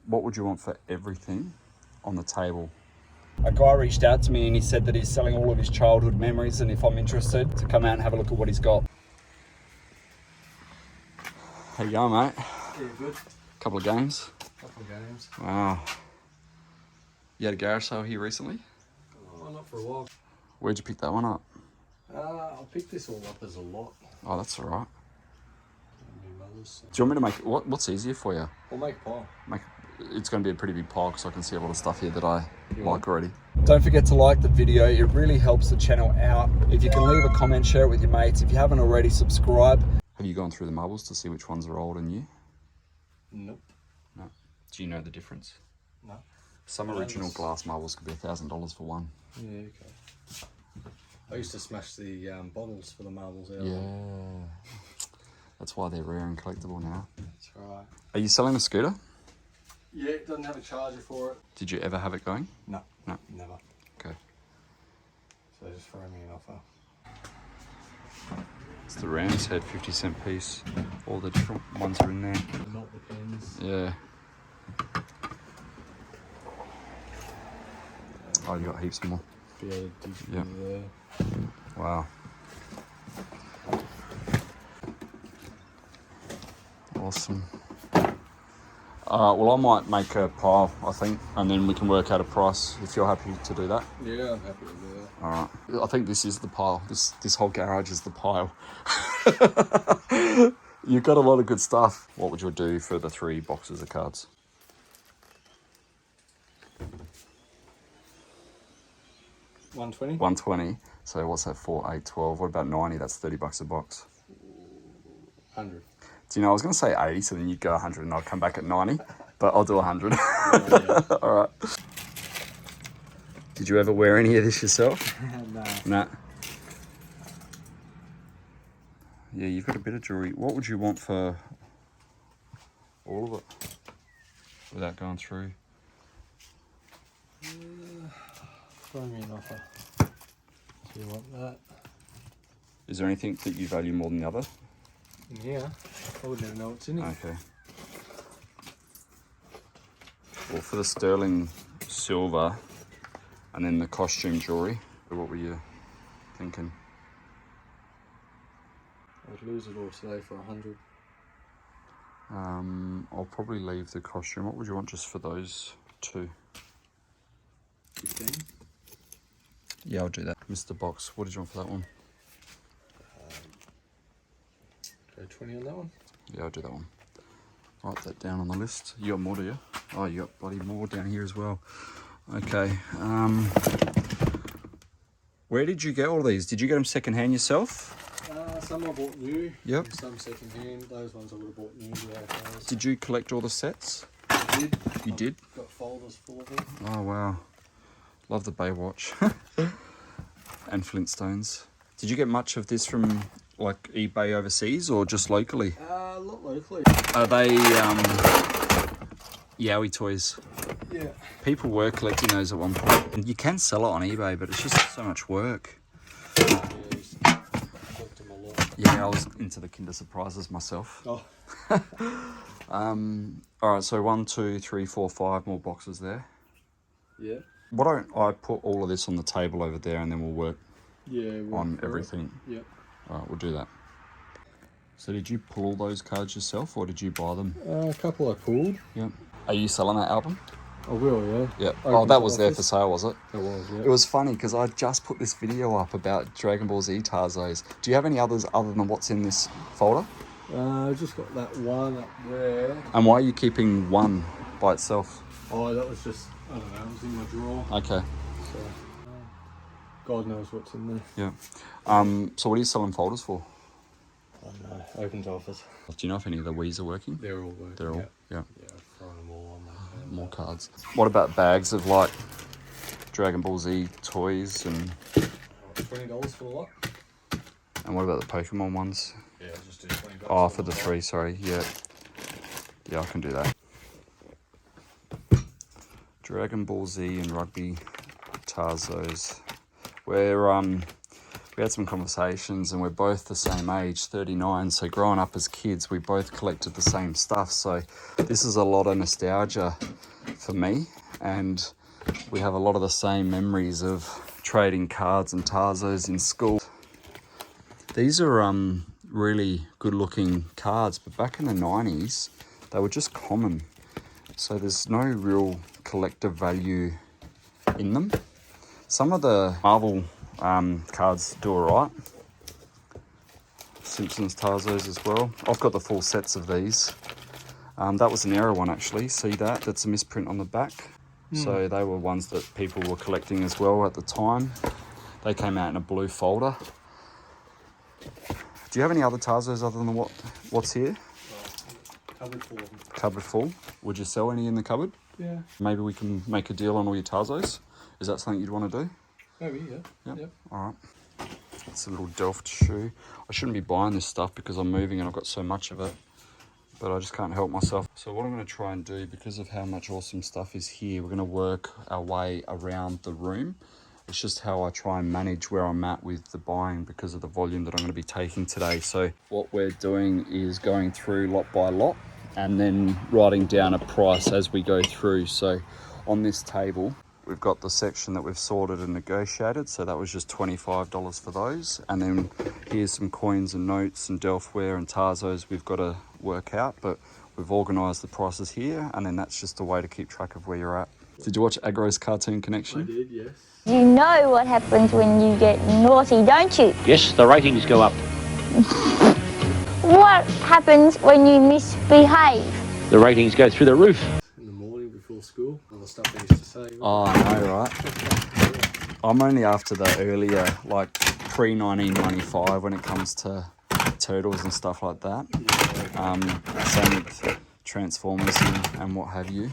what would you want for everything on the table? A guy reached out to me and he said that he's selling all of his childhood memories, and if I'm interested, to come out and have a look at what he's got. How you going, mate? Yeah, good. Couple of games? Couple of games. Wow. You had a garage sale here recently? Oh, not for a while. Where'd you pick that one up? I picked this all up as a lot. Oh, that's all right. Mothers, so. Do you want me to make, what's easier for you? We'll make a pile. It's going to be a pretty big pile because I can see a lot of stuff here that I like already. Don't forget to like the video. It really helps the channel out. If you can leave a comment, share it with your mates. If you haven't already, subscribe. Have you gone through the marbles to see which ones are old and new? Nope. No. Do you know the difference? No. Some original glass marbles could be $1,000 for one. Yeah, okay. I used to smash the bottles for the marbles out. Yeah. That's why they're rare and collectible now. That's right. Are you selling a scooter? Yeah, it doesn't have a charger for it. Did you ever have it going? No. No. Never. Okay. So just throw me an offer. It's the Ram's Head 50-cent piece. All the different ones are in there. Not the pins. Yeah. Oh, you got heaps more. Be able to dig Yep. through there. Wow. Awesome. Well, I might make a pile, I think, and then we can work out a price if you're happy to do that. Yeah, I'm happy to do that. All right. I think this is the pile. This whole garage is the pile. You've got a lot of good stuff. What would you do for the 3 boxes of cards? $120. 120. So what's that? 4, 8, 12. What about 90? That's $30 a box. 100. Do you know, I was going to say 80, so then you'd go 100 and I'll come back at 90, but I'll do 100. Yeah. All right. Did you ever wear any of this yourself? No. Nah. Yeah, you've got a bit of jewelry. What would you want for all of it without going through? Throw me an offer. Do you want that? Is there anything that you value more than the other? Yeah. I wouldn't even know what's in it. Okay. Well, for the sterling silver and then the costume jewelry, what were you thinking? I'd lose it all today for 100. I'll probably leave the costume. What would you want just for those 2? 15. Yeah, I'll do that. Mr. Box, what did you want for that one? Go 20 on that one. Yeah, I'll do that one. Write that down on the list. You got more, do you? Oh, you got bloody more down here as well. Okay. Where did you get all these? Did you get them secondhand yourself? Some I bought new. Yep. Some second hand. Those ones I would have bought new. Yeah, Did you collect all the sets? I did. You did? Got folders full of them. Oh, wow. Love the Baywatch. And Flintstones. Did you get much of this from like eBay overseas or just locally? A lot locally. Are they Yowie toys? Yeah. People were collecting those at one point. And you can sell it on eBay, but it's just so much work. Yeah, I used to collect them a lot. Yeah, I was into the Kinder Surprises myself. Oh. All right, so 1, 2, 3, 4, 5 more boxes there. Yeah. Why don't I put all of this on the table over there and then we'll work on for everything. Yeah. All right, we'll do that. So did you pull all those cards yourself or did you buy them? A couple I pulled. Yep. Are you selling that album? I will, yeah. Yep. Open Oh, that to was there office. for sale, was it? It was, yeah. It was funny because I just put this video up about Dragon Ball Z Tarzos. Do you have any others other than what's in this folder? I just got that one up there. And why are you keeping one by itself? Oh, that was just, I don't know, it was in my drawer. Okay. So, God knows what's in there. Yeah. So what are you selling folders for? I don't know, open to office. Do you know if any of the Wii's are working? They're all working. They're all, Yeah, yeah. I've thrown them all on that. More cards. What about bags of like Dragon Ball Z toys and $20 for the lot? what about the Pokemon ones? Yeah, I'll just do $20. Oh, for the 3, sorry. Yeah. Yeah, I can do that. Dragon Ball Z and Rugby Tarzos. We're we had some conversations, and we're both the same age, 39. So growing up as kids, we both collected the same stuff. So this is a lot of nostalgia for me, and we have a lot of the same memories of trading cards and Tarzos in school. These are really good looking cards, but back in the 90s, they were just common. So there's no real collective value in them. Some of the Marvel cards do alright. Simpsons Tarzos as well. I've got the full sets of these. That was an error one actually. See that? That's a misprint on the back. So they were ones that people were collecting as well at the time. They came out in a blue folder. Do you have any other Tarzos other than what's here? Cupboard full of them. Cupboard full. Would you sell any in the cupboard? Yeah. Maybe we can make a deal on all your Tarzos. Is that something you'd want to do? Maybe, yeah. Yep. All right. It's a little Delft shoe. I shouldn't be buying this stuff because I'm moving and I've got so much of it, but I just can't help myself. So what I'm going to try and do, because of how much awesome stuff is here, we're going to work our way around the room. It's just how I try and manage where I'm at with the buying because of the volume that I'm going to be taking today. So what we're doing is going through lot by lot and then writing down a price as we go through. So on this table, we've got the section that we've sorted and negotiated. So that was just $25 for those. And then here's some coins and notes and Delftware and Tarzos we've got to work out, but we've organised the prices here. And then that's just a way to keep track of where you're at. Did you watch Agro's Cartoon Connection? I did, yes. You know what happens when you get naughty, don't you? Yes, the ratings go up. What happens when you misbehave? The ratings go through the roof. In the morning before school, all the stuff I used to say. Oh, I know, right? I'm only after the earlier, like pre-1995 when it comes to turtles and stuff like that. Same with Transformers and what have you.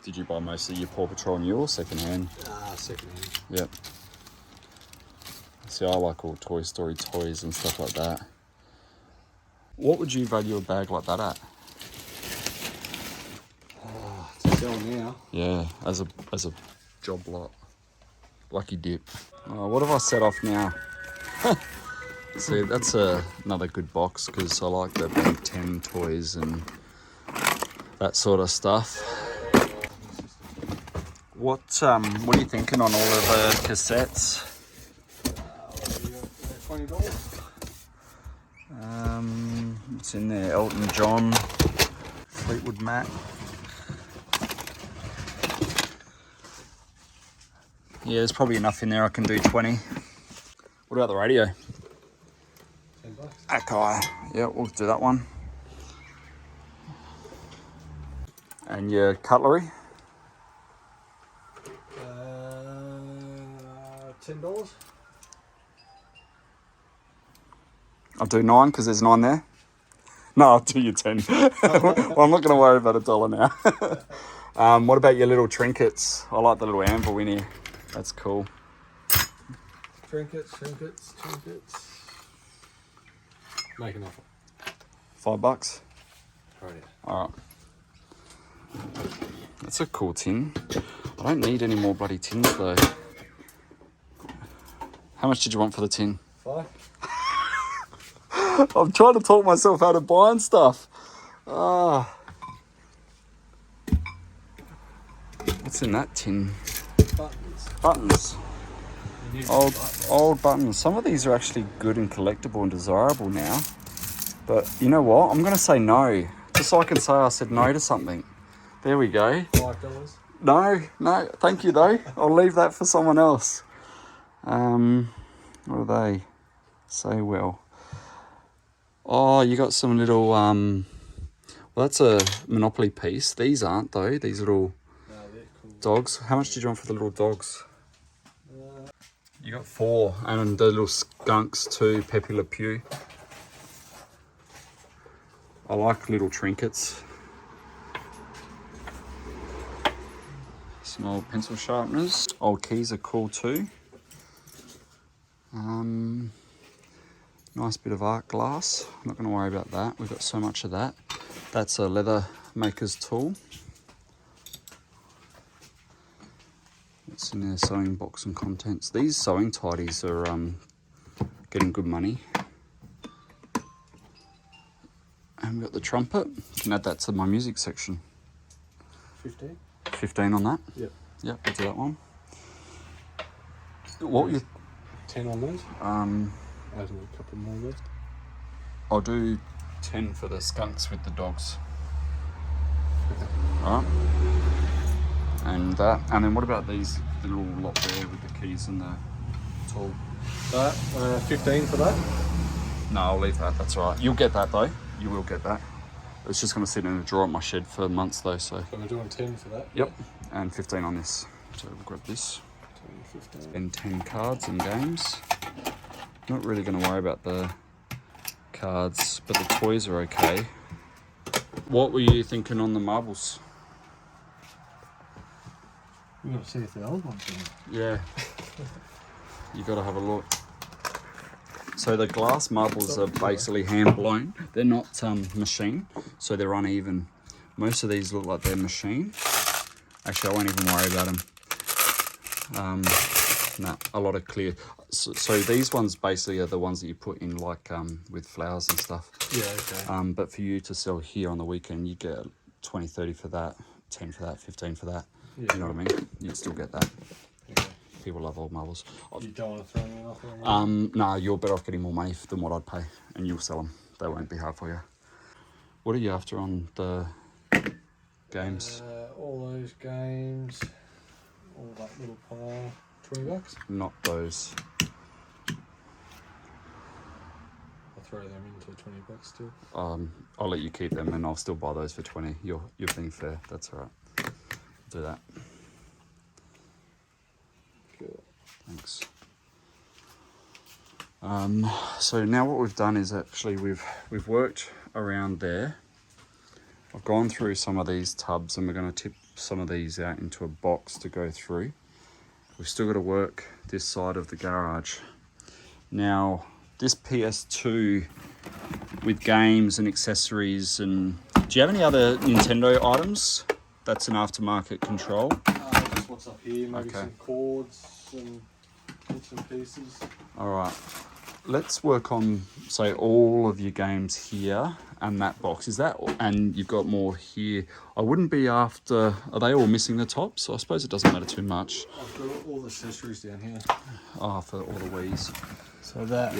Did you buy most of your Paw Patrol new or second-hand? Second-hand. Yep. See, I like all Toy Story toys and stuff like that. What would you value a bag like that at? To sell now. Yeah, as a job lot. Lucky dip. Oh, what have I set off now? See, that's another good box because I like the Big 10 toys and that sort of stuff. What are you thinking on all of the cassettes? $20. What's in there? Elton John, Fleetwood Mac. Yeah, there's probably enough in there. I can do 20. What about the radio? $10. Akai. Yeah, we'll do that one. And your cutlery? $10. I'll do 9 because there's 9 there. No, I'll do you 10. Well, I'm not going to worry about $1 now. What about your little trinkets? I like the little anvil in here. That's cool. Trinkets. Make an offer. $5. Oh, yeah. All right. That's a cool tin. I don't need any more bloody tins though. How much did you want for the tin? 5. I'm trying to talk myself out of buying stuff. What's in that tin? Buttons. Old buttons. Some of these are actually good and collectible and desirable now. But you know what? I'm going to say no. Just so I can say I said no to something. There we go. $5. No. Thank you though. I'll leave that for someone else. What are they? Say well. Oh, you got some little, well, that's a Monopoly piece. These aren't though. These little dogs. How much did you want for the little dogs? You got 4. And the little skunks too, Pepe Le Pew. I like little trinkets. Some old pencil sharpeners. Old keys are cool too. Nice bit of art glass. I'm not going to worry about that. We've got so much of that. That's a leather maker's tool. What's in their sewing box and contents? These sewing tidies are getting good money. And we've got the trumpet. Can add that to my music section. 15. 15 on that. Yep. Yep, we'll do that one. What were you? 10 on those. Add a couple more there. I'll do 10 for the skunks with the dogs. Alright. And that. And then what about these, the little lot there with the keys and the tool? That 15 for that. No, I'll leave that. That's alright. You'll get that though. You will get that. It's just going to sit in a drawer at my shed for months though, so. So we're doing 10 for that? Yep. And 15 on this. So we'll grab this. 10, 15. And 10 cards and games. Not really going to worry about the cards, but the toys are okay. What were you thinking on the marbles? We've got to see if the old one's in. Yeah. You got to have a look. So the glass marbles are basically hand blown. They're not machine, so they're uneven. Most of these look like they're machine. Actually, I won't even worry about them. A lot of clear. So these ones basically are the ones that you put in like with flowers and stuff. Yeah, okay. But for you to sell here on the weekend, you get 20, 30 for that, 10 for that, 15 for that. Yeah. You know what I mean? You'd still get that. Okay. People love old marbles. You don't want to throw anything off or No, you're better off getting more money than what I'd pay, and you'll sell them. They won't be hard for you. What are you after on the games? all those games, all that little pile, $20. Not those. I'll throw them into $20 still. I'll let you keep them, and I'll still buy those for 20. You're being fair. That's all right. I'll do that. Cool. Thanks. So now what we've done is actually we've worked around there. I've gone through some of these tubs, and we're going to tip some of these out into a box to go through. We've still got to work this side of the garage. Now, this PS2 with games and accessories, and do you have any other Nintendo items? That's an aftermarket control. Just what's up here, maybe Okay. some cords and bits and pieces. All right, let's work on, say, all of your games here and that box. Is that, and you've got more here. I wouldn't be after, are they all missing the tops? I suppose it doesn't matter too much. I've got all the accessories down here. Oh, for all the Wii's. So that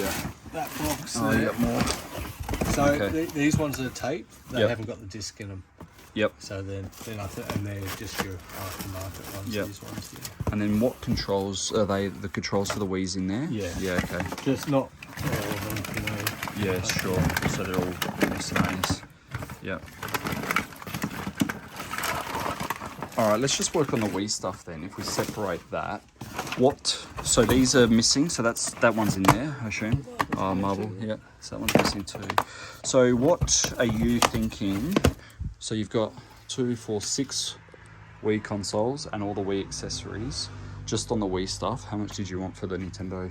box Oh, there. you got more. So Okay. these ones are taped. They Yep. haven't got the disc in them. Yep. So they're nothing, and they're just your aftermarket ones. Yep. These ones. Yeah. And then what controls, are they the controls for the Wii's in there? Yeah. Yeah, okay. Just not all of them, you know. Yeah, sure. So they're all miscellaneous. Yep. All right, let's just work on the Wii stuff then. If we separate that, so these are missing. So that one's in there, I assume. Oh, marble. Yeah. So that one's missing too. So what are you thinking? So you've got 2, 4, 6 Wii consoles and all the Wii accessories. Just on the Wii stuff, how much did you want for the Nintendo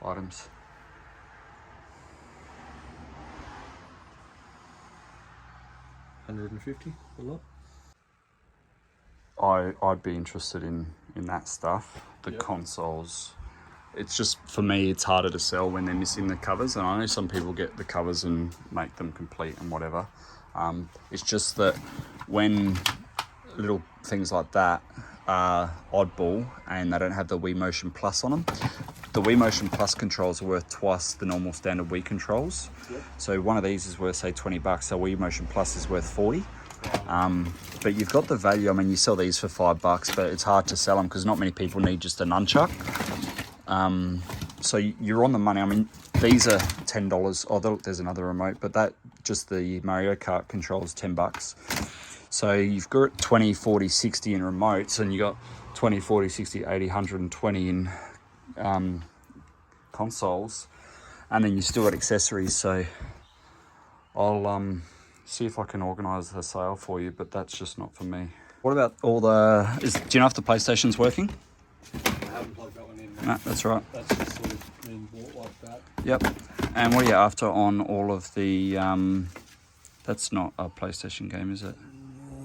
items? $150 a lot. I'd be interested in that stuff. The Yep. consoles. It's just, for me, it's harder to sell when they're missing the covers. And I know some people get the covers and make them complete and whatever. It's just that when little things like that are oddball and they don't have the Wii Motion Plus on them, the Wii Motion Plus controls are worth twice the normal standard Wii controls. Yep. So one of these is worth, say, $20. So Wii Motion Plus is worth 40. But you've got the value. I mean, you sell these for $5, but it's hard to sell them because not many people need just a nunchuck. So you're on the money. I mean, these are $10. Oh, there's another remote, but that just the Mario Kart controls $10. So you've got 20, 40, 60 in remotes, and you got 20, 40, 60, 80, 120 in consoles, and then you still got accessories. So I'll see if I can organise a sale for you, but that's just not for me. What about all the? Do you know if the PlayStation's working? I haven't plugged that one in. No, that's right. That's just sort of been bought like that. Yep. And what are you after on all of the? That's not a PlayStation game, is it?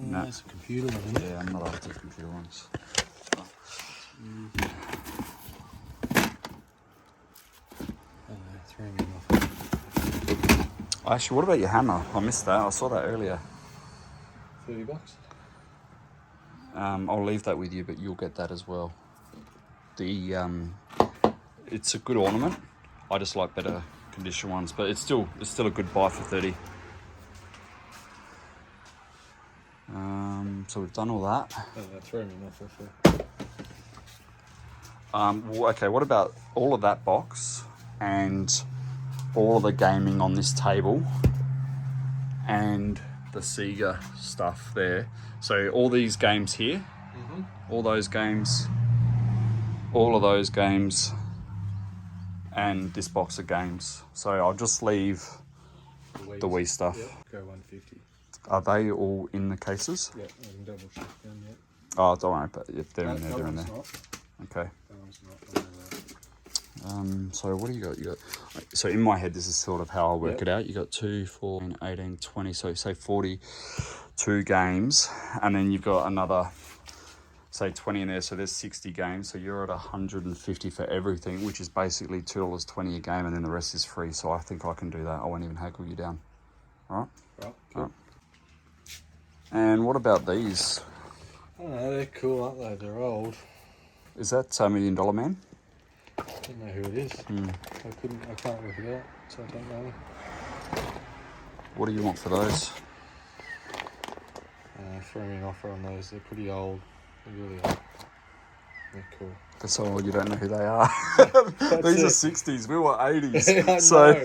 No. That's a computer one, isn't it? Yeah, I'm not after computer ones. Actually, what about your hammer? I missed that. I saw that earlier. $30. I'll leave that with you, but you'll get that as well. It's a good ornament. I just like better condition ones, but it's still a good buy for 30. So we've done all that. Throw me off. Okay, what about all of that box and all of the gaming on this table and the Sega stuff there? So all these games here, all those games, all of those games, and this box of games. So I'll just leave the Wii stuff. Yep. Go 150. Are they all in the cases? Yeah, I can double check them. Yeah. Oh, don't worry, but if they're in there, That they're in one's there. not. Okay. That one's not. So what do you got? So in my head, this is sort of how I work Yep. it out. You got 2, 4, 18, 20. So say 42 games, and then you've got another, say 20 in there. So there's 60 games. So you're at 150 for everything, which is basically $2.20 a game, and then the rest is free. So I think I can do that. I won't even haggle you down. All right. Right. Cool. All right. And what about these? I don't know. They're cool, aren't they? They're old. Is that $1 Million Man? I don't know who it is. I can't work it out, so I don't know. What do you want for those? Throw me an offer on those. They're pretty old. They really are. They're cool. That's so old you don't know who they are. These are 60s. We were 80s. I so, know.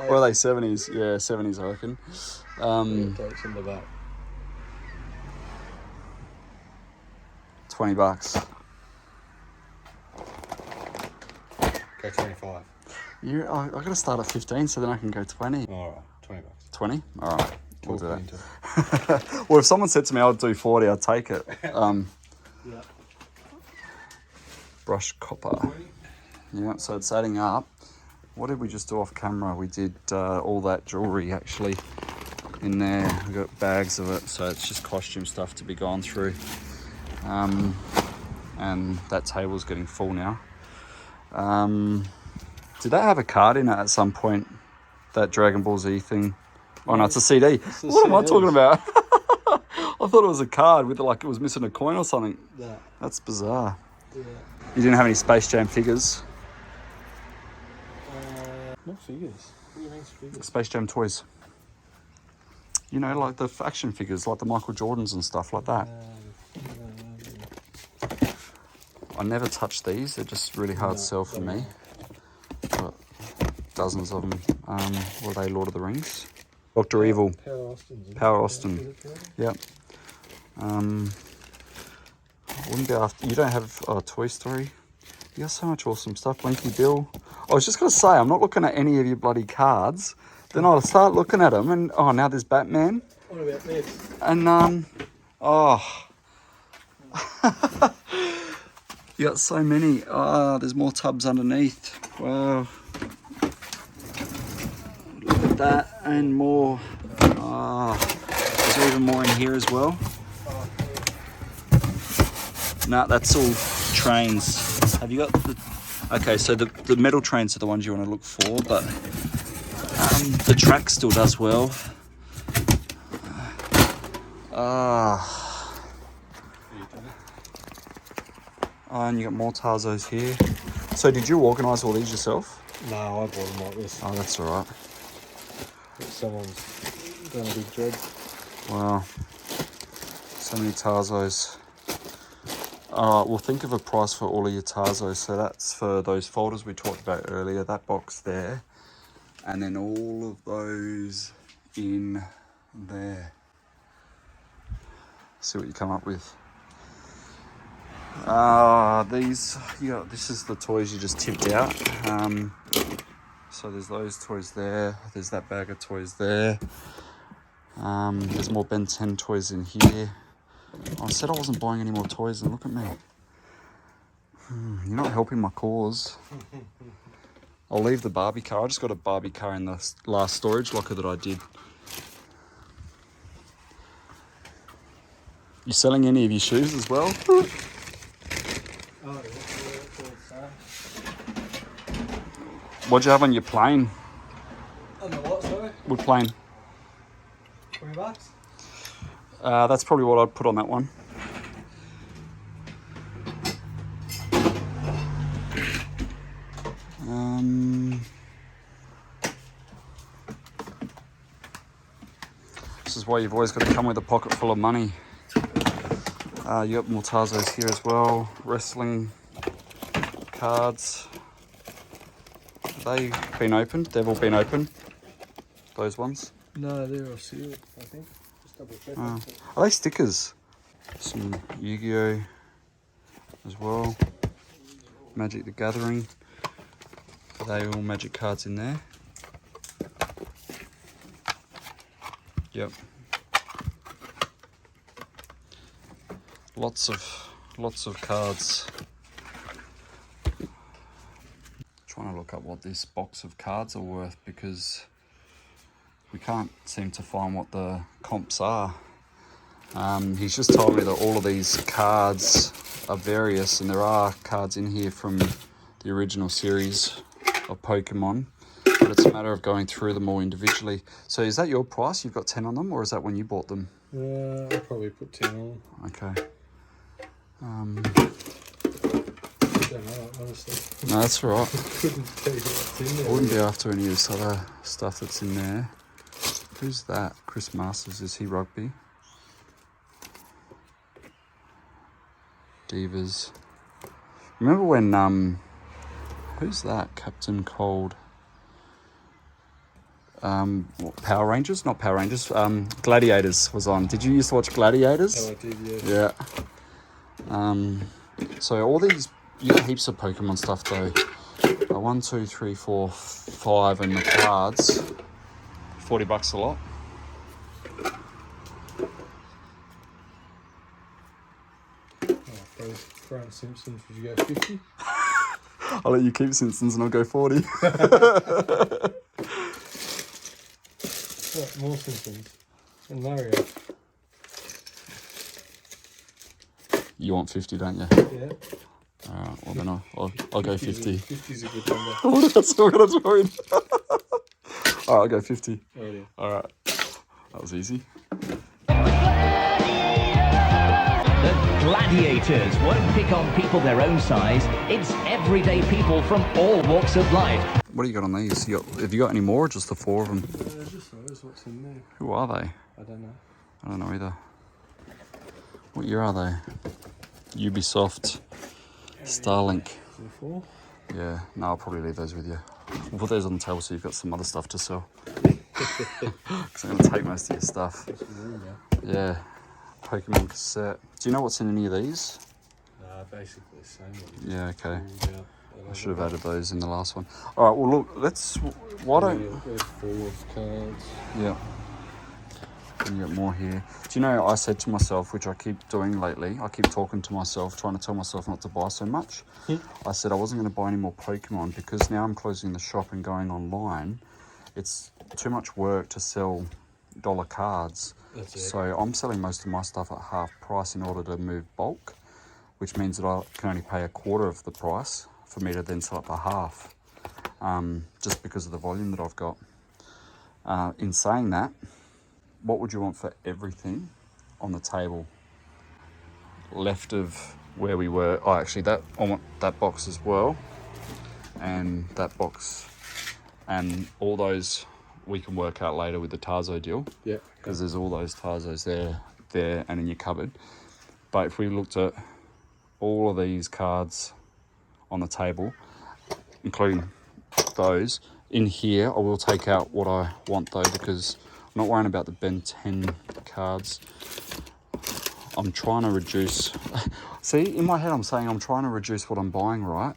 or are they 70s? Yeah, 70s, I reckon. Dates in the back. $20. Go 25. I got to start at 15, so then I can go 20. All right, $20. 20? All right. We'll do Talk that. into it. Well, if someone said to me I'll do 40, I'd take it. Yeah. Brushed copper. Yeah, so it's adding up. What did we just do off camera? We did all that jewellery actually in there. We got bags of it, so it's just costume stuff to be gone through. And that table's getting full now. Did that have a card in it at some point? That Dragon Ball Z thing? Oh no, it's a CD. What am I talking about? I thought it was a card with like it was missing a coin or something. Yeah. That's bizarre. Yeah. You didn't have any Space Jam figures? Not figures. What do you mean figures? Space Jam toys. You know, like the action figures, like the Michael Jordans and stuff like that. I never touch these. They're just really hard sell for me. Got dozens of them. What are they, Lord of the Rings? Dr. Evil. Power Austin. Yep. Wouldn't be after. You don't have Toy Story. You got so much awesome stuff. Blinky Bill. I was just going to say, I'm not looking at any of your bloody cards. Then I'll start looking at them and, oh, now there's Batman. What about this? And, oh. You got so many. Oh, there's more tubs underneath. Wow. Look at that and more. Oh, there's even more in here as well. No, that's all trains. Have you got the... Okay, so the metal trains are the ones you want to look for, but the track still does well. And you got more Tarzos here. So did you organise all these yourself? No, I bought them like this. Oh, that's all right. Someone's done a big job. Wow. So many Tarzos. We'll think of a price for all of your Tarzos. So that's for those folders we talked about earlier, that box there. And then all of those in there. See what you come up with. This is the toys you just tipped out. So there's those toys there. There's that bag of toys there. There's more Ben 10 toys in here. I said I wasn't buying any more toys, and look at me. You're not helping my cause. I'll leave the Barbie car. I just got a Barbie car in the last storage locker that I did. You selling any of your shoes as well? What'd you have on your plane? On the what, sorry? wood plane. $20? That's probably what I'd put on that one. This is why you've always got to come with a pocket full of money. You got more Tarzos here as well. Wrestling cards. Have they been opened? They've all been opened. Those ones. No, they're all sealed, I think. Just double check. Are they stickers? Some Yu-Gi-Oh as well. Magic the Gathering. Are they all Magic cards in there? Yep. Lots of cards. Trying to look up what this box of cards are worth because we can't seem to find what the comps are. He's just told me that all of these cards are various, and there are cards in here from the original series of Pokemon, but it's a matter of going through them all individually. So is that your price? You've got 10 on them, or is that when you bought them? I'll probably put 10 on. Okay. I don't know, honestly. No, that's all right. Couldn't tell you what's in there. I wouldn't be after any of this other stuff that's in there. Who's that? Chris Masters, is he rugby? Divas. Remember when, who's that? Captain Cold. What, Power Rangers? Not Power Rangers. Gladiators was on. Did you used to watch Gladiators? Oh, I did, yeah. Yeah. So all these, you get heaps of Pokemon stuff though. 1, 2, 3, 4, 5, and the cards. $40 a lot. Grant Simpsons, would you go 50? I'll let you keep Simpsons and I'll go 40. What, more Simpsons? And Mario? You want 50, don't you? Yeah. Alright, well then I'll go 50. 50's a good number. Oh, that's all I'm worried. Alright, I'll go 50. Oh, yeah. Alright. That was easy. The gladiators won't pick on people their own size. It's everyday people from all walks of life. What do you got on these? Have you got any more or just the 4 of them? Just those, what's in there? Who are they? I don't know. I don't know either. What year are they? Ubisoft. Starlink. 4? Yeah, no, I'll probably leave those with you. We'll put those on the table so you've got some other stuff to sell. Because I'm going to take most of your stuff. Yeah. Pokemon cassette. Do you know what's in any of these? Basically the same. Yeah, okay. Yeah. I should have added those in the last one. All right, well, look, why don't... There's 4 of cards. Yeah. And you got more here. Do you know, I said to myself, which I keep doing lately, I keep talking to myself, trying to tell myself not to buy so much. I said I wasn't going to buy any more Pokemon because now I'm closing the shop and going online. It's too much work to sell dollar cards. That's it. So I'm selling most of my stuff at half price in order to move bulk, which means that I can only pay a quarter of the price for me to then sell it for half, just because of the volume that I've got. In saying that, what would you want for everything on the table left of where we were? Oh, actually, I want that box as well, and that box, and all those we can work out later with the Tarzo deal. Yeah. Because there's all those Tarzos there and in your cupboard. But if we looked at all of these cards on the table, including those, in here I will take out what I want though, because I'm not worrying about the Ben 10 cards. I'm trying to reduce... See, in my head I'm saying I'm trying to reduce what I'm buying, right?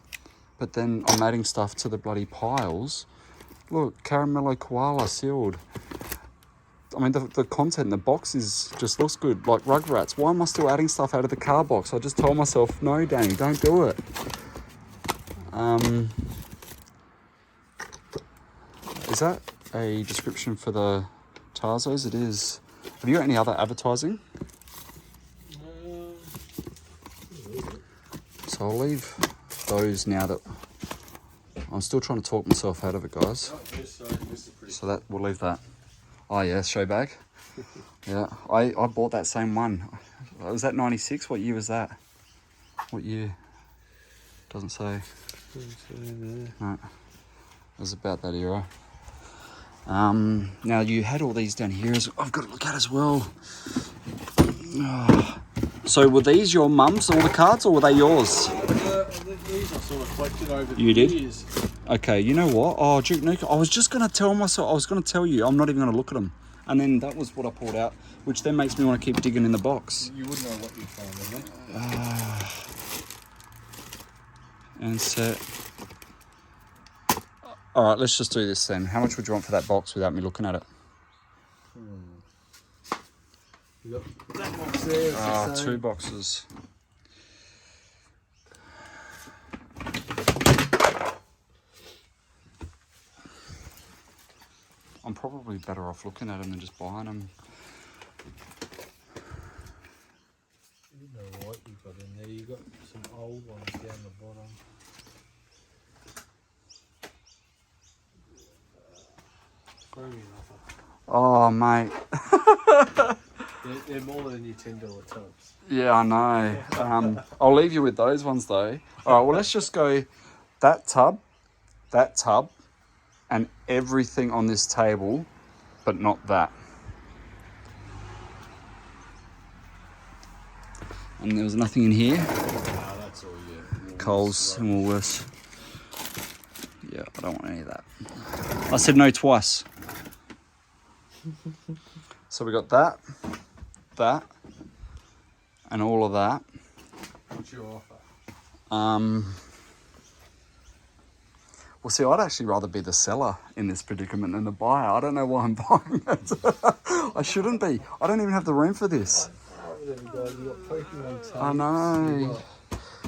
But then I'm adding stuff to the bloody piles. Look, Caramello Koala sealed. I mean, the content in the box just looks good. Like Rugrats. Why am I still adding stuff out of the card box? I just told myself, no, Danny, don't do it. Is that a description for the Tarzos? It is. Have you got any other advertising? So I'll leave those now that... I'm still trying to talk myself out of it, guys. So that we'll leave that. Oh yeah, show bag. Yeah, I bought that same one. Was that 96? What year was that? What year? Doesn't say. No, it was about that era. Now you had all these down here. I've got to look at as well. So were these your mum's, all the cards, or were they yours? These I sort of collected over the You did? years. Okay, you know what? Oh, Duke Nukem. I was just going to tell myself, I was going to tell you, I'm not even going to look at them. And then that was what I pulled out, which then makes me want to keep digging in the box. You wouldn't know what you found, would you? And set. All right, let's just do this then. How much would you want for that box without me looking at it? You got that box there. It's the same. 2 boxes. I'm probably better off looking at them than just buying them. You know what you've got in there. You've got some old ones down the bottom. Throw me another. Oh, mate. They're more than your $10 tubs. Yeah, I know. I'll leave you with those ones though. All right, well, let's just go that tub, and everything on this table, but not that. And there was nothing in here. Ah, that's all you. Coles and Woolworths. Yeah, I don't want any of that. I said no twice. So we got that, and all of that. What's your offer? Well, see, I'd actually rather be the seller in this predicament than the buyer. I don't know why I'm buying it. I shouldn't be. I don't even have the room for this. There we go. You got Pokemon tapes. I know.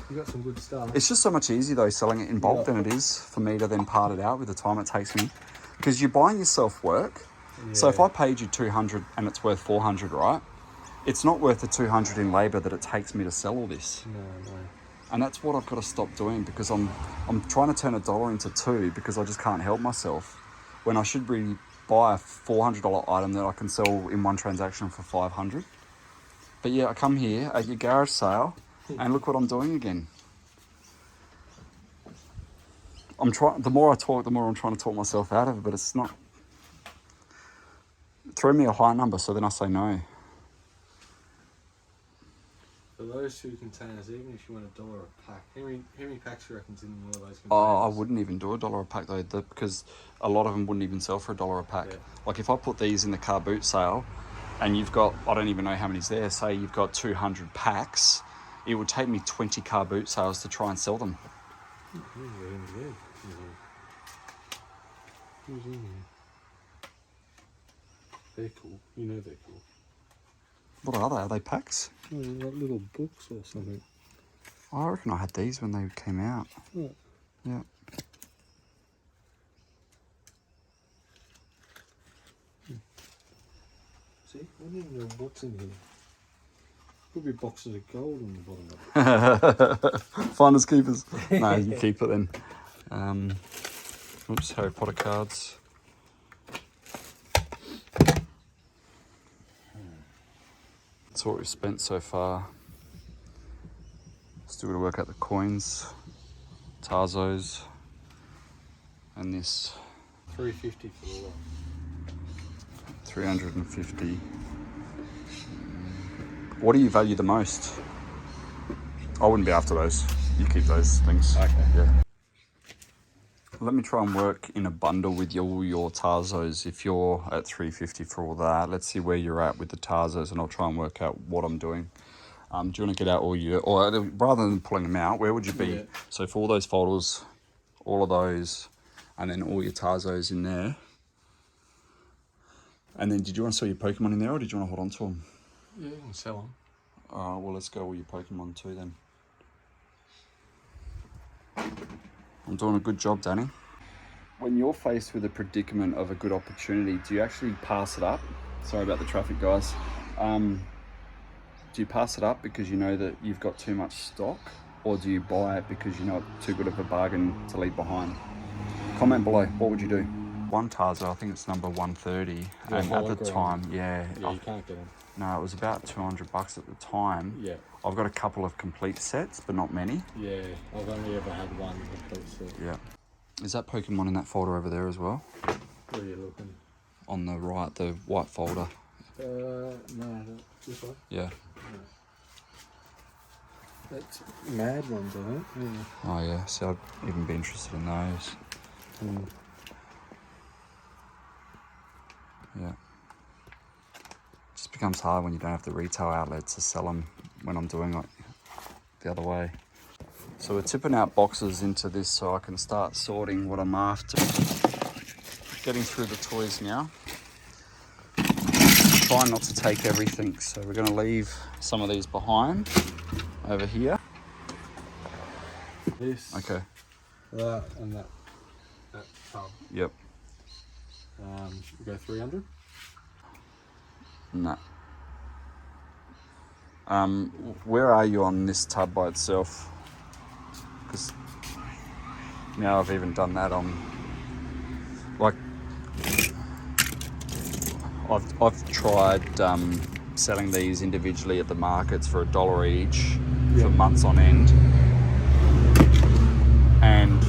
You got some good stuff. It's just so much easier, though, selling it in bulk than it is for me to then part it out with the time it takes me. Because you're buying yourself work. Yeah. So if I paid you $200 and it's worth $400, right? It's not worth the $200 in labour that it takes me to sell all this. No. And that's what I've got to stop doing, because I'm trying to turn $1 into $2 because I just can't help myself, when I should really buy a $400 item that I can sell in one transaction for $500. But yeah, I come here at your garage sale and look what I'm doing again. The more I talk, the more I'm trying to talk myself out of it, but it's not. Throw me a high number so then I say no. For those 2 containers, even if you want $1 a pack, how many packs do you reckon's in one of those containers? Oh, I wouldn't even do $1 a pack though, because a lot of them wouldn't even sell for $1 a pack. Yeah. Like if I put these in the car boot sale, and you've got, I don't even know how many's there, say you've got 200 packs, it would take me 20 car boot sales to try and sell them. Who's in here? They're cool. You know they're cool. What are they? Are they packs? Oh, like little books or something. I reckon I had these when they came out. Oh. Yeah. See, I don't even know what's in here. Could be boxes of gold on the bottom of it. Finders keepers. No, you keep it then. Oops, Harry Potter cards. That's what we've spent so far. Still got to work out the coins, Tarzos, and this. $350 for the lot. 350. What do you value the most? I wouldn't be after those. You keep those things. Okay. Yeah. Let me try and work in a bundle with all your Tarzos. If you're at 350 for all that, let's see where you're at with the Tarzos, and I'll try and work out what I'm doing. Do you want to get out all your, or rather than pulling them out, where would you be? Yeah. So for all those folders, all of those, and then all your Tarzos in there. And then did you want to sell your Pokemon in there, or did you want to hold on to them? Yeah, you can sell them. All right, well, let's go with your Pokemon too then. I'm doing a good job, Danny. When you're faced with a predicament of a good opportunity, do you actually pass it up? Sorry about the traffic, guys. Do you pass it up because you know that you've got too much stock, or do you buy it because you know it's too good of a bargain to leave behind? Comment below, what would you do? one Tarzo, I think it's number 130, Yeah, and at the hologram. time, yeah, Yeah, you can't get them. no, it was about $200 at the time. Yeah. I've got a couple of complete sets, but not many. Yeah, I've only ever had one complete set. Yeah. Is that Pokemon in that folder over there as well? Where are you looking? On the right, the white folder. No, this one. Yeah. That's mad ones, I think. Yeah. Oh yeah, so I'd even be interested in those. Yeah. Just becomes hard when you don't have the retail outlets to sell them when I'm doing it the other way. So we're tipping out boxes into this so I can start sorting what I'm after. Getting through the toys now. Trying not to take everything, so we're going to leave some of these behind over here. This. Okay. That and that tub. Yep. We go 300. No. Where are you on this tub by itself? Because now I've even done that on, like, I've tried selling these individually at the markets for $1 each for months on end, and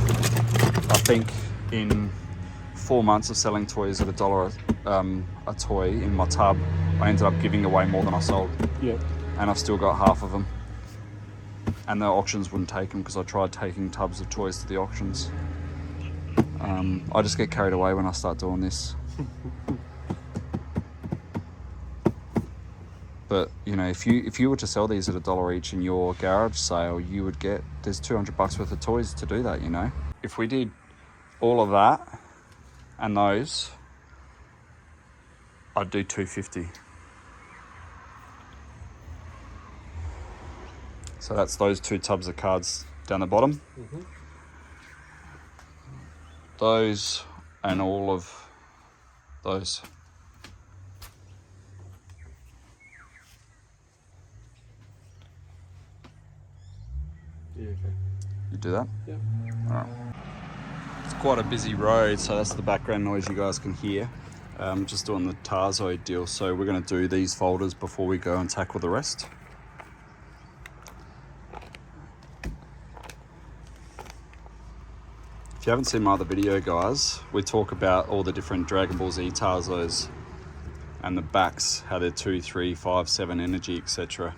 I think in 4 months of selling toys at $1 a toy in my tub, I ended up giving away more than I sold. Yep. And I've still got half of them. And the auctions wouldn't take them because I tried taking tubs of toys to the auctions. I just get carried away when I start doing this. But you know, if you were to sell these at $1 each in your garage sale, you would get, there's $200 worth of toys to do that, you know. If we did all of that and those, I'd do $250. So that's those 2 tubs of cards down the bottom. Those and all of those. Yeah, okay. You do that? Yep. All right. It's quite a busy road, so that's the background noise you guys can hear. Just doing the Tarzo deal, so we're going to do these folders before we go and tackle the rest. If you haven't seen my other video, guys, we talk about all the different Dragon Ball Z Tarzos and the backs, how they're 2, 3, 5, 7 energy, etc.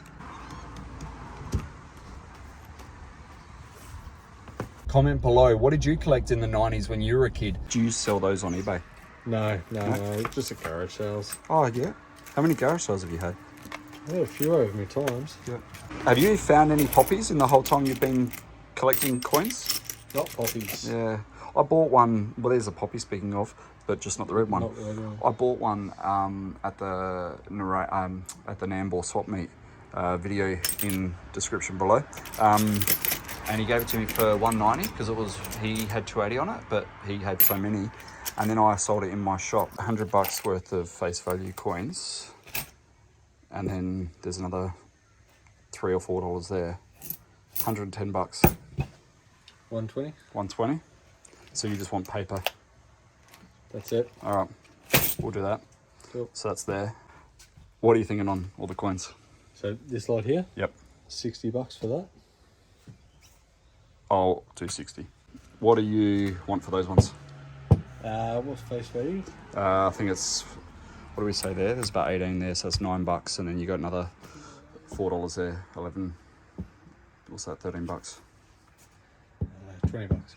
Comment below, what did you collect in the 90s when you were a kid? Do you sell those on eBay? No, just a garage sales. Oh, yeah. How many garage sales have you had? I had a few over me times. Yeah. Have you found any poppies in the whole time you've been collecting coins? Not poppies. Yeah. I bought one, well, there's a poppy speaking of, but just not the red one. Not the red one. I bought one at the Nambour swap meet. Video in description below. And he gave it to me for $190 because he had 280 on it, but he had so many. And then I sold it in my shop, $100 worth of face value coins. And then there's another $3 or $4 there. $110. 120. 120. So you just want paper. That's it. All right, we'll do that. Cool. So that's there. What are you thinking on all the coins? So this lot here, Yep. $60 for that. I'll do 60. What do you want for those ones? What's face value? I think it's, what do we say there? There's about 18 there, so that's $9, and then you got another $4 there, 11. What's that? $13. $20.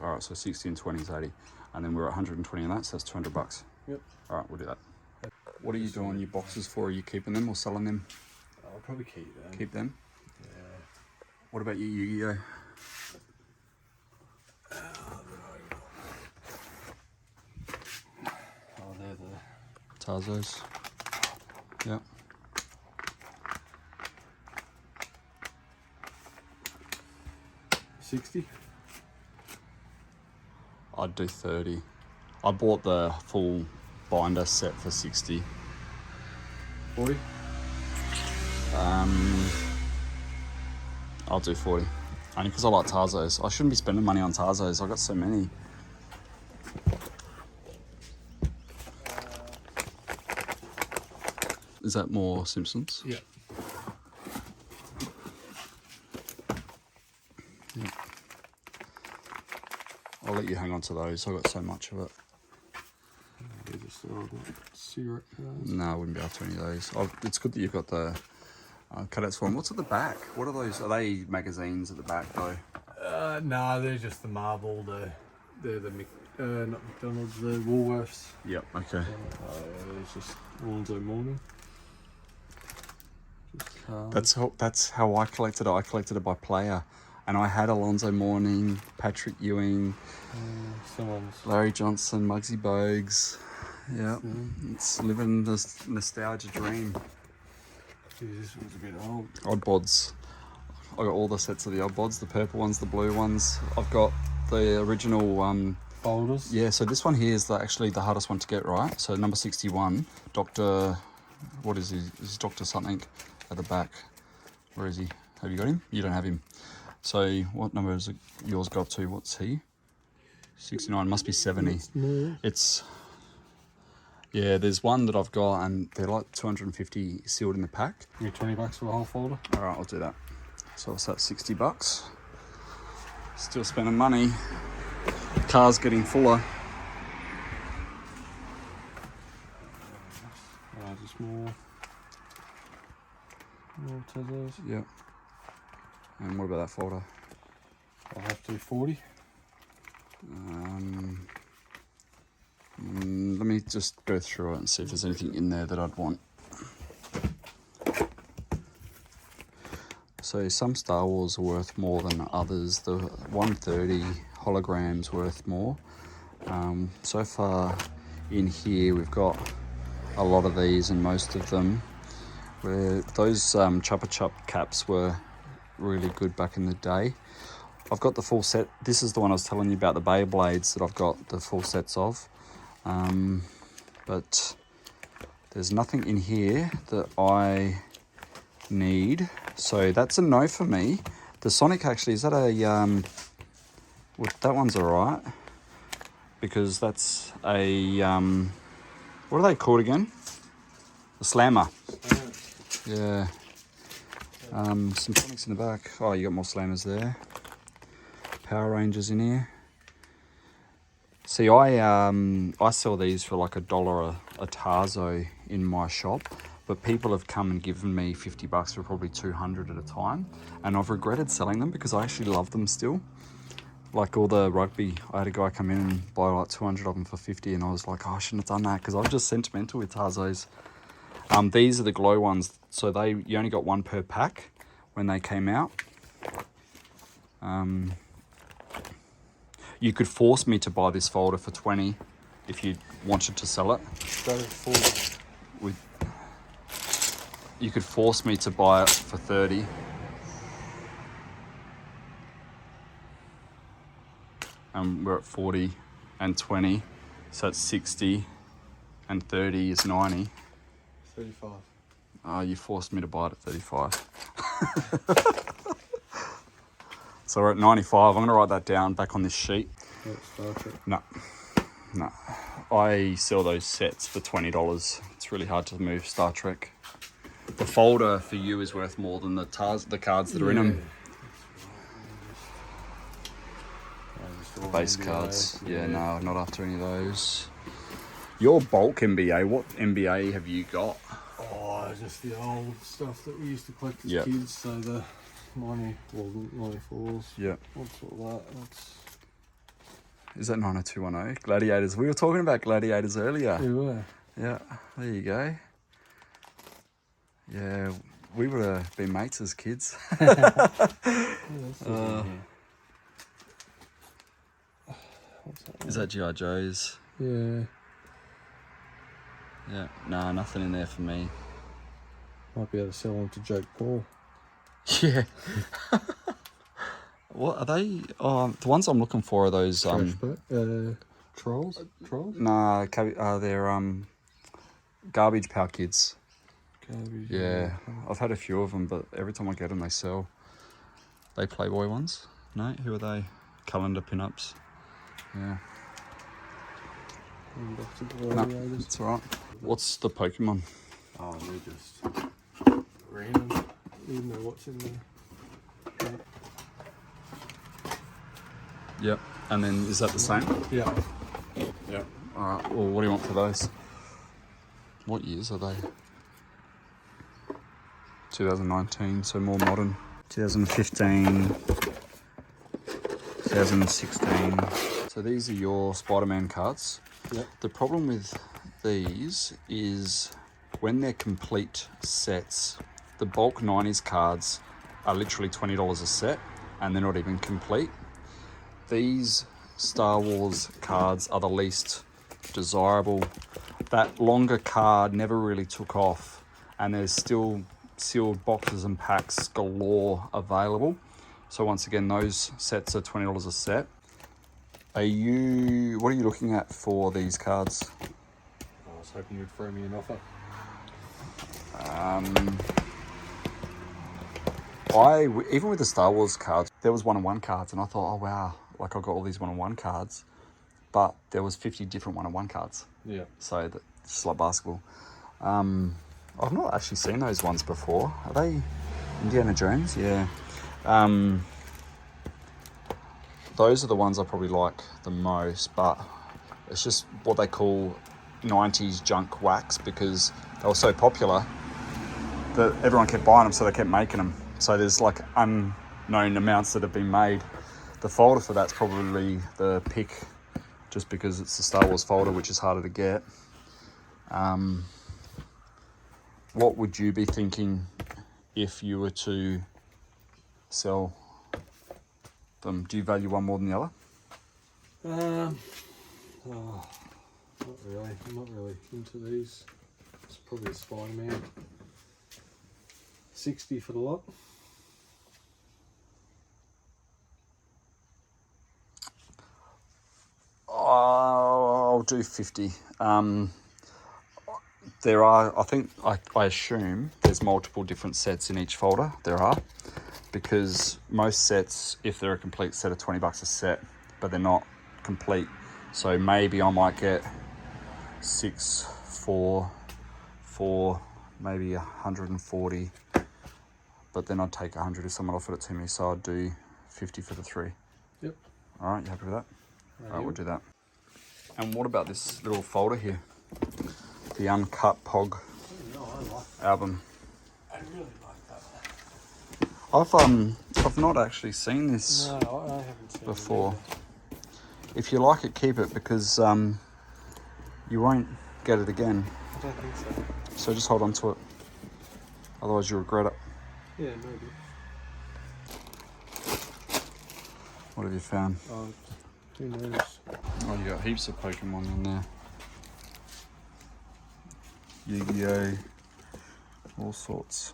All right, so 60 and 20 is 80, and then we're at 120 on that, so that's $200. Yep. All right, we'll do that. What are you doing your boxes for? Are you keeping them or selling them? I'll probably keep them. Keep them. Yeah. What about your Yu-Gi-Oh? Oh, they're the Tarzos. Yep. $60. I'd do 30. I bought the full binder set for 60. 40. I'll do 40. Only because I like Tarzos. I shouldn't be spending money on Tarzos. I've got so many. Is that more Simpsons? Yeah. I'll let you hang on to those. I've got so much of it. They just all got cigarette cards. No, I wouldn't be after any of those. It's good that you've got the cutouts for them. What's at the back? What are those? Are they magazines at the back though? No, they're just the Marvel. They're the not McDonald's, the Woolworths. Yep. Okay. It's just Alonzo Mourning. That's how I collected it. I collected it by player, and I had Alonzo Mourning, Patrick Ewing, Larry Johnson, Muggsy Bogues. Yeah, it's living this nostalgia dream. This one's a bit old. Oddbods. I got all the sets of the Oddbods, the purple ones, the blue ones. I've got the original Folders. Yeah, so this one here is actually the hardest one to get right. So number 61, Dr. What is he? Is Dr. something at the back? Where is he? Have you got him? You don't have him. So what number is it yours got to? What's he? 69, must be 70. It's, yeah, there's one that I've got and they're like 250 sealed in the pack. Give me $20 for a whole folder. All right, I'll do that. So what's that, $60? Still spending money. Car's getting fuller. Just more Tezos. Yep. And what about that folder? I'll have to 40. Let me just go through it and see if there's anything in there that I'd want. So some Star Wars are worth more than others. The 130 holograms worth more. So far in here we've got a lot of these and most of them. Where those Chupa Chup caps were really good back in the day. I've got the full set. This is the one I was telling you about, the Beyblades that I've got the full sets of. But there's nothing in here that I need. So that's a no for me. The Sonic actually, is that a... well, that one's alright. Because that's a... what are they called again? The Slammer. Yeah. Some Sonics in the back. Oh, you got more Slammers there. Power Rangers in here. See, I sell these for like $1 a Tarzo in my shop, but people have come and given me $50 for probably 200 at a time, and I've regretted selling them because I actually love them still. Like all the rugby, I had a guy come in and buy like 200 of them for 50, and I was like, oh, I shouldn't have done that because I was just sentimental with Tarzos. These are the glow ones, so you only got one per pack when they came out. You could force me to buy this folder for 20 if you wanted to sell it. You could force me to buy it for 30. And we're at 40 and 20, so it's 60, and 30 is 90. 35. Oh, you forced me to buy it at 35. So we're at 95. I'm going to write that down back on this sheet. No. I sell those sets for $20. It's really hard to move Star Trek. The folder for you is worth more than the cards that are in them. Base cards. Yeah, no, not after any of those. Your bulk NBA, what NBA have you got? Oh, just the old stuff that we used to collect as Yep. kids. So the 94s. Yeah. What's all that? Is that 90210? Gladiators. We were talking about Gladiators earlier. We were. Yeah, there you go. Yeah, we would have been mates as kids. Is that G.I. Joe's? Yeah. Yeah, no, nothing in there for me. Might be able to sell them to Jake Paul. Yeah. What are they? Oh, the ones I'm looking for are those Trolls? Trolls? Nah, they're garbage power kids. Garbage. Yeah, I've had a few of them, but every time I get them, they sell. They Playboy ones? No, who are they? Calendar pinups. Yeah. No, it's alright. What's the Pokemon? Oh, they're just random. You don't know what's in there. Yep. And then is that the same? Yeah. Yeah. All right. Well, what do you want for those? What years are they? 2019, so more modern. 2015, 2016. So these are your Spider-Man cards. Yep. The problem with these is when they're complete sets, the bulk 90s cards are literally $20 a set and they're not even complete. These Star Wars cards are the least desirable. That longer card never really took off and there's still sealed boxes and packs galore available. So once again, those sets are $20 a set. What are you looking at for these cards? I was hoping you'd throw me an offer. Even with the Star Wars cards, there was 1-on-1 cards and I thought, oh wow, like I got all these 1-on-1 cards, but there was 50 different 1-on-1 cards. Yeah. So it's just like basketball. I've not actually seen those ones before. Are they Indiana Jones? Yeah. Those are the ones I probably like the most, but it's just what they call 90s junk wax because they were so popular that everyone kept buying them, so they kept making them. So there's like unknown amounts that have been made. The folder for that's probably the pick, just because it's the Star Wars folder, which is harder to get. What would you be thinking if you were to sell them? Do you value one more than the other? Not really. I'm not really into these. It's probably a Spider-Man. 60 for the lot. I'll do 50. There are, I assume there's multiple different sets in each folder. There are, because most sets, if they're a complete set, are $20 a set, but they're not complete. So maybe I might get 6, 4, maybe 140, but then I'd take 100 if someone offered it to me. So I'd do 50 for the 3. Yep. All right, you happy with that? All right, we'll do that. And what about this little folder here? The Uncut Pog album. I really like that. I've not actually seen this No, I haven't seen before. it If you like it, keep it, because you won't get it again. I don't think so. So just hold on to it. Otherwise you'll regret it. Yeah, maybe. What have you found? Who knows? Oh, you got heaps of Pokemon in there. Yu-Gi-Oh! All sorts.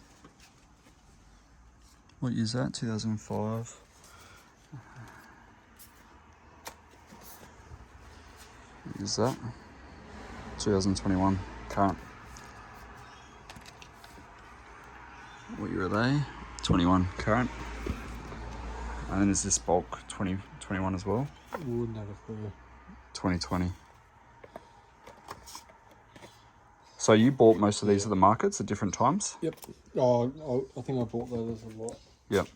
What year is that? 2005. What year is that? 2021. Current. What year are they? 21. Current. And then is this bulk 2021 as well? We wouldn't have a clue. 2020. So you bought most of these at the markets at different times? Yep. Oh, I think I bought those a lot. Yep.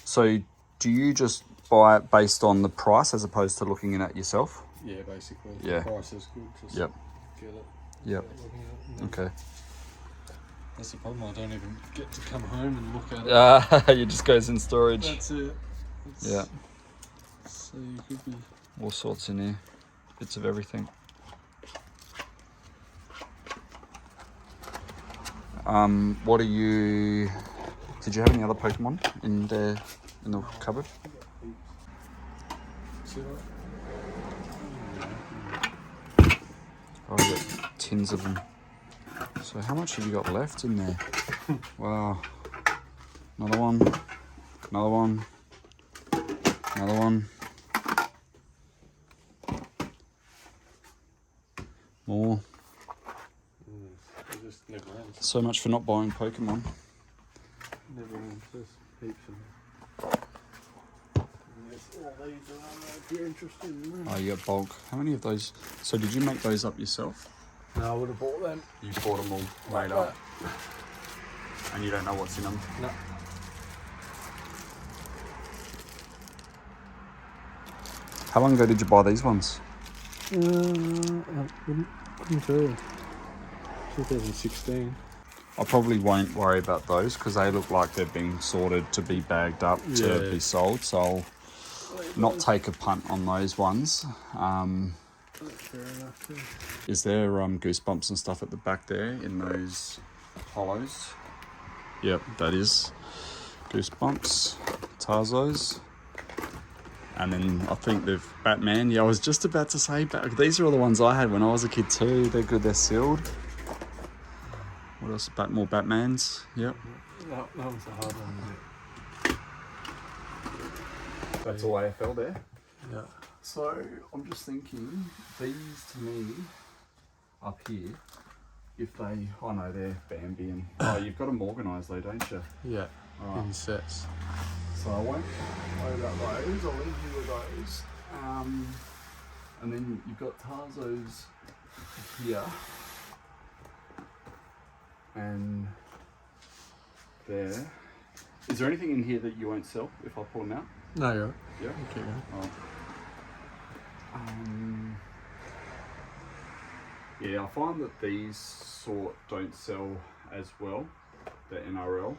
So do you just buy it based on the price as opposed to looking at it yourself? Yeah, basically. Yeah. The price is good. Just Yep. get it. Yep. Looking at it, and then Okay. that's the problem. I don't even get to come home and look at it. It just goes in storage. That's it. Yeah. So you could be. All sorts in here. Bits of everything. What are you... Did you have any other Pokemon in the cupboard? See what? Oh, you got tins of them. So how much have you got left in there? Wow. Another one. Another one. Another one. More. It just never ends. So much for not buying Pokemon. Never ends. There's heaps of them. And there's all these around there if you're interested in them. Oh, you got bulk. How many of those? So did you make those up yourself? No, I would have bought them. You bought them all made up. And you don't know what's in them? No. How long ago did you buy these ones? I couldn't tell. 2016. I probably won't worry about those because they look like they've been sorted to be bagged up to be sold. So I'll not take a punt on those ones. Fair enough. Yeah. Is there goosebumps and stuff at the back there in those hollows? Yep, that is goosebumps, Tarzos. And then I think they've Batman. Yeah, I was just about to say, these are all the ones I had when I was a kid too. They're good, they're sealed. What else? More Batmans. Yep. That was a hard one, isn't it? That's all AFL there. Yeah. So I'm just thinking, these to me, up here, if they, oh no, they're Bambi and, oh, you've got them organised though, don't you? Yeah. All right. In sets. So I won't worry about those, I'll leave you with those. And then you've got Tarzos here. And there. Is there anything in here that you won't sell if I pull them out? No, you're right. Yeah. Okay. Oh. Yeah, I find that these sort don't sell as well, the NRL.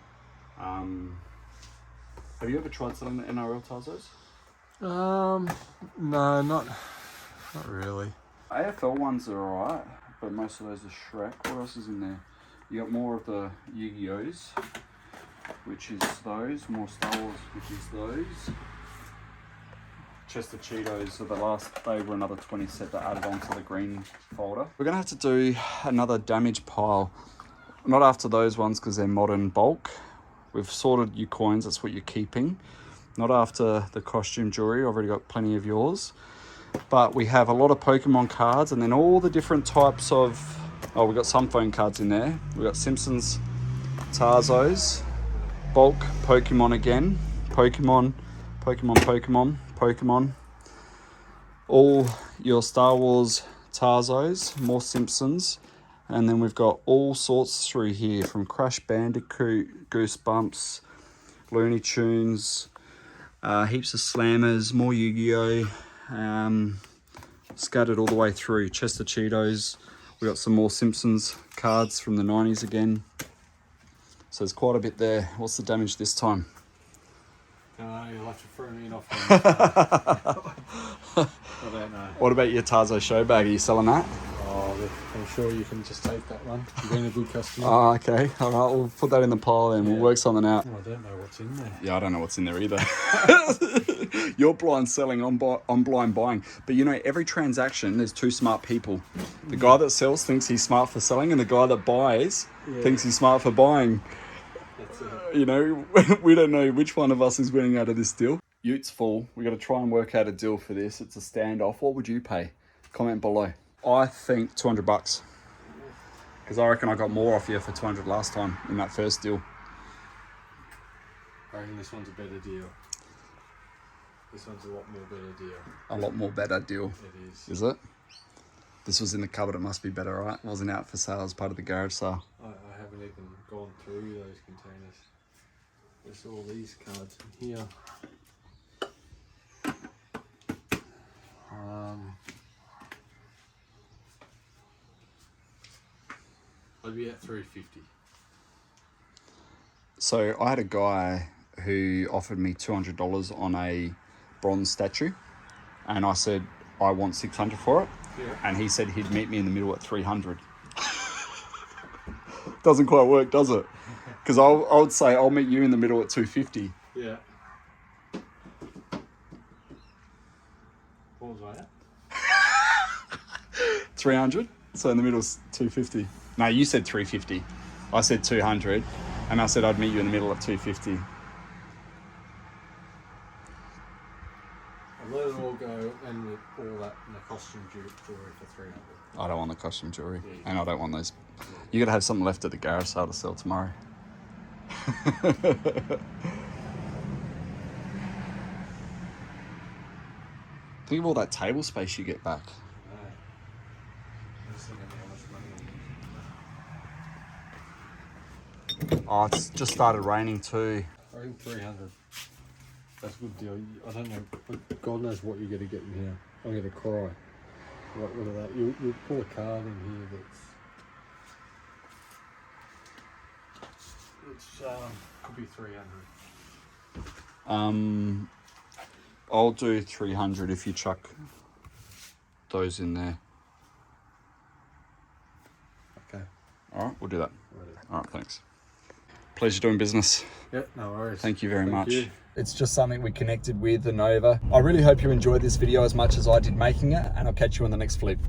Have you ever tried selling the NRL Tarzos? No, not really. AFL ones are alright, but most of those are Shrek. What else is in there? You got more of the Yu-Gi-Ohs, which is those. More Star Wars, which is those. Chester Cheetos, so the last, they were another 20 set that added onto the green folder. We're gonna have to do another damage pile. Not after those ones because they're modern bulk. We've sorted your coins, that's what you're keeping. Not after the costume jewelry, I've already got plenty of yours. But we have a lot of Pokemon cards and then all the different types of, oh, we've got some phone cards in there. We've got Simpsons, Tarzos, bulk Pokemon again, Pokemon, all your Star Wars Tarzos, more Simpsons, and then we've got all sorts through here from Crash Bandicoot, Goosebumps, Looney Tunes, heaps of Slammers, more Yu-Gi-Oh, scattered all the way through. Chester Cheetos, we got some more Simpsons cards from the 90s again, so there's quite a bit there. What's the damage this time? You'll have to throw me off. I don't know. What about your Tarzo show bag? Are you selling that? Oh, I'm sure you can just take that one. You've been a good customer. Oh, okay. All right, we'll put that in the pile then. We'll work something out. Oh, I don't know what's in there. Yeah, I don't know what's in there either. You're blind selling, I'm blind buying. But you know, every transaction, there's two smart people. The guy that sells thinks he's smart for selling, and the guy that buys thinks he's smart for buying. That's it. You know, we don't know which one of us is winning out of this deal. Ute's full. We got to try and work out a deal for this. It's a standoff. What would you pay? Comment below. I think $200, because I reckon I got more off you for 200 last time in that first deal. I reckon this one's a better deal. This one's a lot more better deal. A lot more better deal. It is. Is it? This was in the cupboard. It must be better, right? It wasn't out for sale as part of the garage sale. I haven't even gone through those containers. There's all these cards in here. I'd be at 350. So I had a guy who offered me $200 on a bronze statue, and I said I want 600 for it. Yeah. And he said he'd meet me in the middle at 300. Doesn't quite work, does it? Because I would say I'll meet you in the middle at 250. Yeah. What was I at? 300. So in the middle's 250. No, you said 350. I said 200, and I said I'd meet you in the middle at 250. I'll let it all go and with all that and the costume jewelry for 300. I don't want the costume jewelry, and I don't want those. You gotta have something left at the garage sale to sell tomorrow. Think of all that table space you get back. I'm just thinking how much money Oh, it's just started raining too. I reckon 300. That's a good deal. I don't know, but God knows what you're going to get in here. I'm going to cry. What are that? You'll pull a card in here that's... could be 300. I'll do 300 if you chuck those in there. Okay. All right, we'll do that. Right. All right, thanks. Pleasure doing business. Yeah, no worries. Thank you very much. You. It's just something we connected with the Nova. I really hope you enjoyed this video as much as I did making it, and I'll catch you on the next flip.